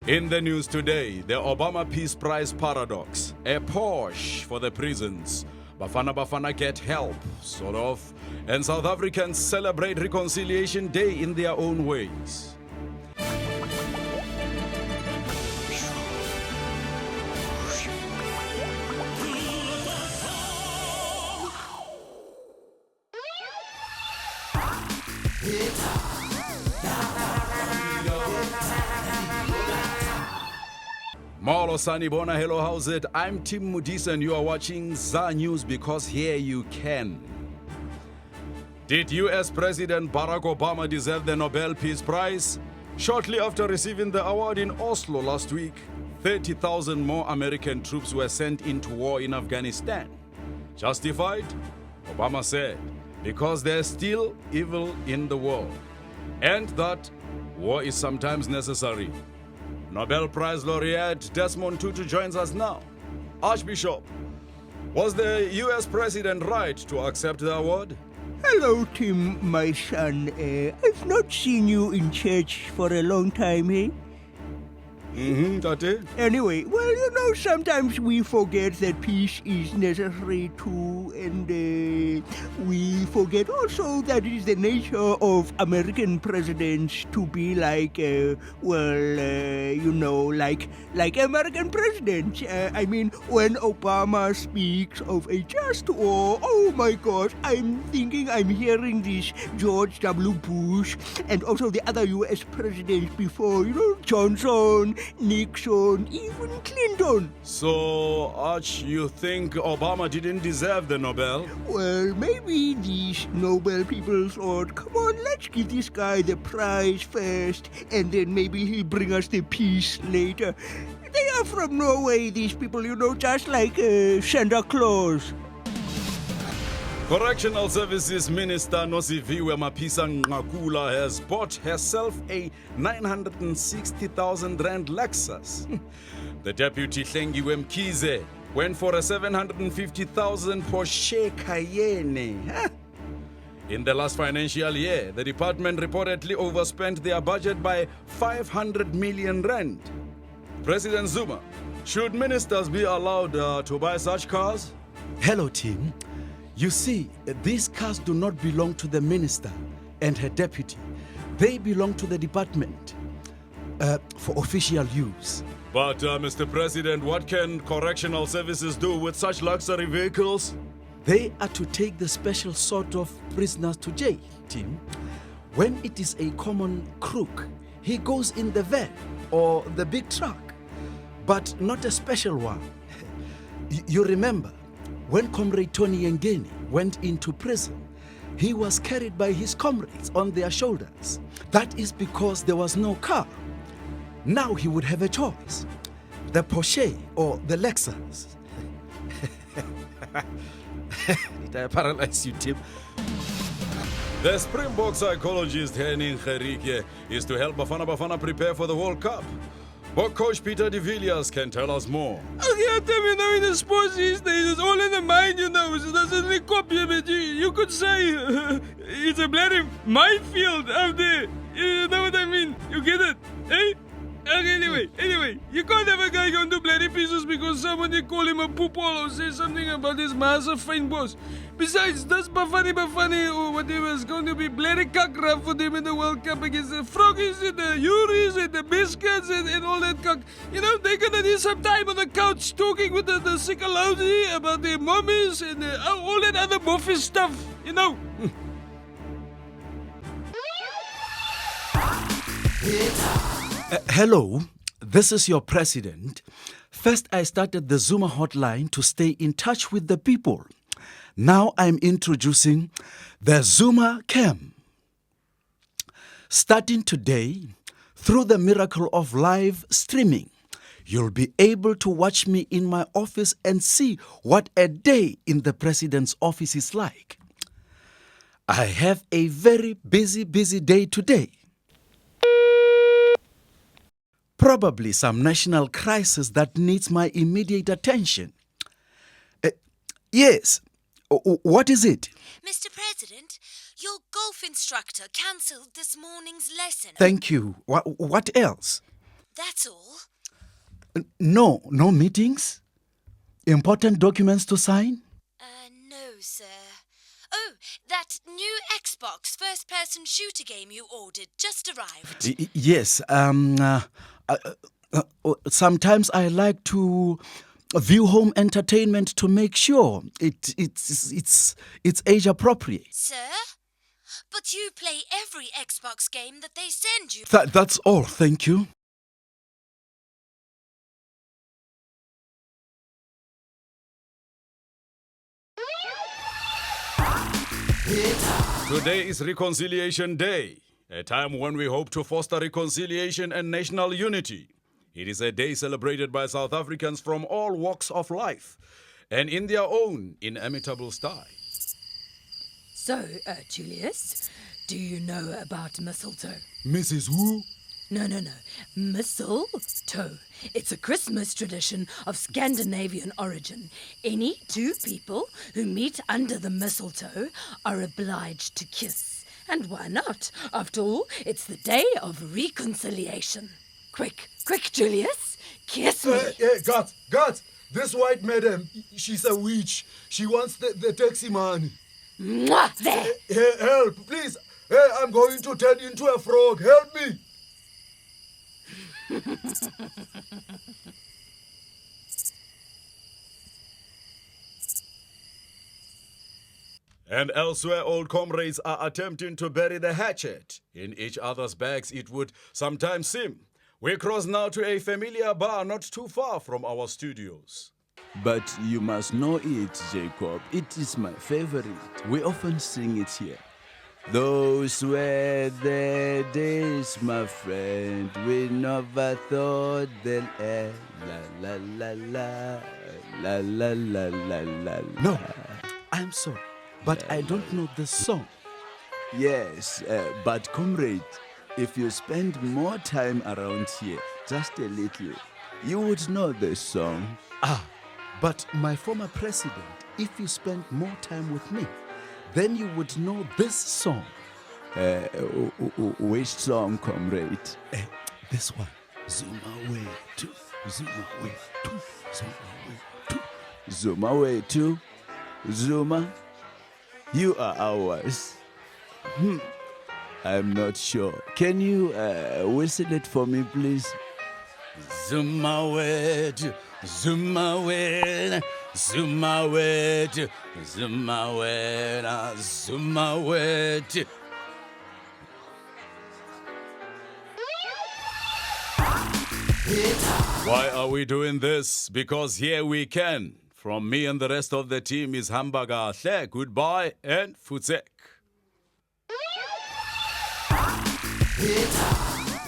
In the news today, the Obama Peace Prize paradox. A Porsche for the prisons. Bafana Bafana get help, sort of. And South Africans celebrate Reconciliation Day in their own ways. Molo Sanibona, hello, how's it? I'm Tim Mudisa and you are watching ZA News because here you can. Did US President Barack Obama deserve the Nobel Peace Prize? Shortly after receiving the award in Oslo last week, 30,000 more American troops were sent into war in Afghanistan. Justified? Obama said, because there's still evil in the world, and that war is sometimes necessary. Nobel Prize laureate Desmond Tutu joins us now. Archbishop, was the US president right to accept the award? Hello, Tim, my son. I've not seen you in church for a long time, eh? Tate. Anyway, well, sometimes we forget that peace is necessary too, and we forget also that it is the nature of American presidents to be like, like American presidents. I mean, when Obama speaks of a just war, oh my gosh, I'm hearing this George W. Bush and also the other US presidents before, Johnson, Nixon, even Clinton. So, Arch, you think Obama didn't deserve the Nobel? Well, maybe these Nobel people thought, come on, let's give this guy the prize first, and then maybe he'll bring us the peace later. They are from Norway, these people, just like Santa Claus. Correctional Services Minister Nosiviwe Mapisa Ngakula has bought herself a 960,000 rand Lexus. The deputy Hlengiwe Mkhize went for a 750,000 Porsche Cayenne. In the last financial year, the department reportedly overspent their budget by 500 million rand. President Zuma, should ministers be allowed to buy such cars? Hello, team. You see, these cars do not belong to the minister and her deputy. They belong to the department for official use. But, Mr. President, what can correctional services do with such luxury vehicles? They are to take the special sort of prisoners to jail, team. When it is a common crook, he goes in the van or the big truck, but not a special one. You remember, when Comrade Tony Yengeni went into prison, he was carried by his comrades on their shoulders. That is because there was no car. Now he would have a choice, the Porsche or the Lexus. Did I paralyze you, Tim? The Springbok psychologist Henning Gerike is to help Bafana Bafana prepare for the World Cup. But Coach Peter de Villiers can tell us more. Yeah, Tim, in the sports these days, it's all in the mind, So it doesn't really copy, but you could say it's a bloody minefield out there. You know what I mean? You get it, eh? Okay, anyway, you can't have a guy going to bloody pieces because somebody call him a poopole or say something about his massive fine boss. Besides, that's Bafana Bafana or whatever is going to be bloody cock-rap for them in the World Cup against the Froggies and the Uris and the Biscuits and all that cock. They're going to need some time on the couch talking with the Sikalauzi about their mummies and all that other buffy stuff, Hello, this is your president. First, I started the Zuma hotline to stay in touch with the people. Now I'm introducing the Zuma Cam. Starting today, through the miracle of live streaming, you'll be able to watch me in my office and see what a day in the president's office is like. I have a very busy day today. Probably some national crisis that needs my immediate attention. Yes, what is it? Mr. President, your golf instructor cancelled this morning's lesson. Thank you. What else? that's all. No meetings? Important documents to sign? No, sir. Oh, that new Xbox first-person shooter game you ordered just arrived. Yes. Sometimes I like to view home entertainment to make sure it's age appropriate. Sir? But you play every Xbox game that they send you. That's all, thank you. Today is Reconciliation Day, a time when we hope to foster reconciliation and national unity. It is a day celebrated by South Africans from all walks of life and in their own inimitable style. So, Julius, do you know about mistletoe? Mrs. Who? No. Mistletoe. It's a Christmas tradition of Scandinavian origin. Any two people who meet under the mistletoe are obliged to kiss. And why not? After all, it's the day of reconciliation. Quick, Julius, kiss me. Guards, this white madam, she's a witch. She wants the taxi money. Mwah, there. Hey, help, please. Hey, I'm going to turn into a frog. Help me. And elsewhere, old comrades are attempting to bury the hatchet in each other's bags, it would sometimes seem. We cross now to a familiar bar not too far from our studios. But you must know it, Jacob. It is my favorite. We often sing it here. Those were the days, my friend. We never thought they'll end. La la la la la la la la. No, I'm sorry, but I don't know the song. Yes, but comrade, if you spend more time around here, just a little, you would know the song. But my former president, if you spend more time with me, then you would know this song. Which song, comrade? This one. Zoom away to, zoom away to, zoom away to. Zoom away to, Zuma. You are ours. I'm not sure. Can you whistle it for me, please? Zoom away to, zoom away, zoom away to, zoom away, zoom away to. Why are we doing this? Because here we can. From me and the rest of the team is Hamburger. Goodbye and Futsek.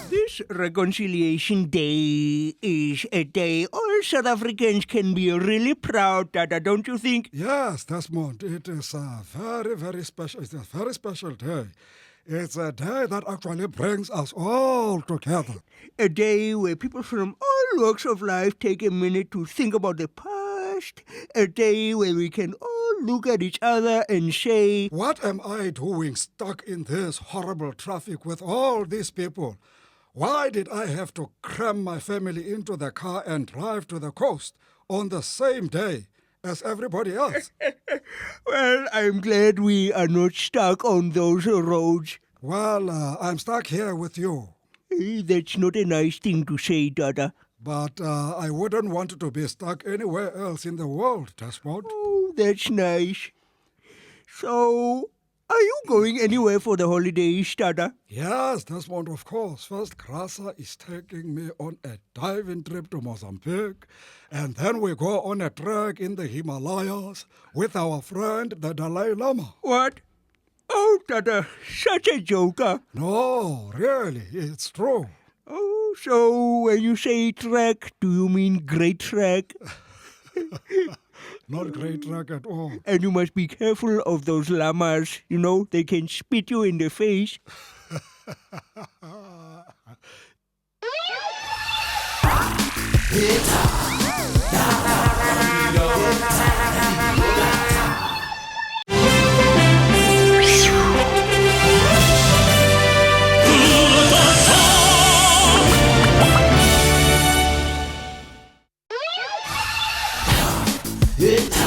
This Reconciliation Day is a day all South Africans can be really proud of, don't you think? Yes, Desmond, it is a very, very special. It's a very special day. It's a day that actually brings us all together. A day where people from all walks of life take a minute to think about the past. A day where we can all look at each other and say, What am I doing stuck in this horrible traffic with all these people? Why did I have to cram my family into the car and drive to the coast on the same day as everybody else? well, I'm glad we are not stuck on those roads. Well, I'm stuck here with you. That's not a nice thing to say, Dada. But I wouldn't want to be stuck anywhere else in the world, Desmond. Oh, that's nice. So, are you going anywhere for the holidays, Dada? Yes, Desmond, of course. First, Grasa is taking me on a diving trip to Mozambique, and then we go on a trek in the Himalayas with our friend, the Dalai Lama. What? Oh, Dada, such a joker. No, really, it's true. Oh, so when you say trek, do you mean great trek? Not great trek at all. And you must be careful of those llamas. You know, they can spit you in the face. Good